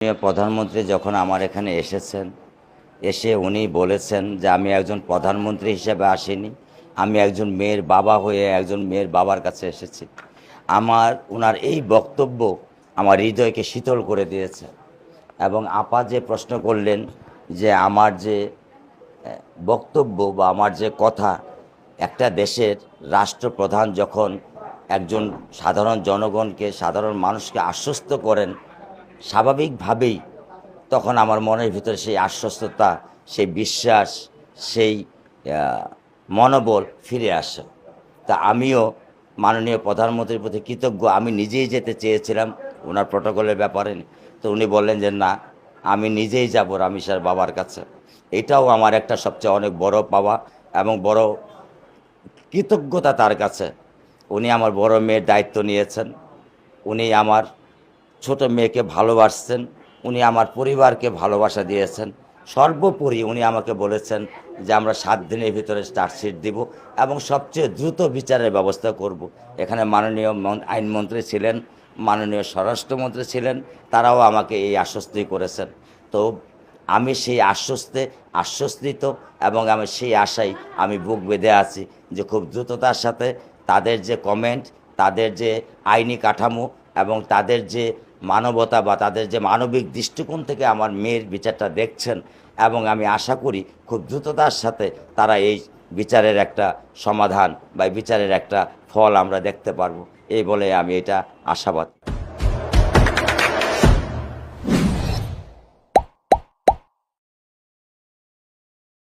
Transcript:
প্রধানমন্ত্রী যখন আমার এখানে এসেছেন, এসে উনি বলেছেন যে আমি একজন প্রধানমন্ত্রী হিসেবে আসিনি, আমি একজন মেয়ের বাবা হয়ে একজন মেয়ের বাবার কাছে এসেছি। ওনার এই বক্তব্য আমার হৃদয়কে শীতল করে দিয়েছে। এবং আপা যে প্রশ্ন করলেন যে আমার যে বক্তব্য বা আমার যে কথা, একটা দেশের রাষ্ট্রপ্রধান যখন একজন সাধারণ জনগণকে, সাধারণ মানুষকে আশ্বস্ত করেন, স্বাভাবিকভাবেই তখন আমার মনের ভিতরে সেই আশ্বস্ততা, সেই বিশ্বাস, সেই মনোবল ফিরে আসে। তা আমিও মাননীয় প্রধানমন্ত্রীর প্রতি কৃতজ্ঞ। আমি নিজেই যেতে চেয়েছিলাম ওনার প্রটোকলের ব্যাপারে, তো উনি বললেন যে না, আমি নিজেই যাব রামিসার বাবার কাছে। এটাও আমার একটা সবচেয়ে অনেক বড় পাওয়া এবং বড় কৃতজ্ঞতা তার কাছে। উনি আমার বড় মেয়ের দায়িত্ব নিয়েছেন, উনি আমার ছোট মেয়েকে ভালোবাসছেন, উনি আমার পরিবারকে ভালোবাসা দিয়েছেন। সর্বোপরি উনি আমাকে বলেছেন যে আমরা 7 দিনের ভিতরে চার্জশিট দিব এবং সবচেয়ে দ্রুত বিচারের ব্যবস্থা করব। এখানে মাননীয় আইনমন্ত্রী ছিলেন, মাননীয় স্বরাষ্ট্রমন্ত্রী ছিলেন, তারাও আমাকে এই আশ্বস্তি করেছেন। তো আমি সেই আশ্বস্তিত এবং আমি সেই আশায় আমি বুক বেঁধে আছি যে খুব দ্রুততার সাথে তাদের যে কমেন্ট, তাদের যে আইনি কাঠামো এবং তাদের যে মানবতা বা তাদের যে মানবিক দৃষ্টিকোণ থেকে আমার মেয়ের বিচারটা দেখছেন, এবং আমি আশা করি খুব দ্রুততার সাথে তারা এই বিচারের একটা সমাধান বা বিচারের একটা ফল আমরা দেখতে পারবো, এই বলে আমি এটা আশাবাদ।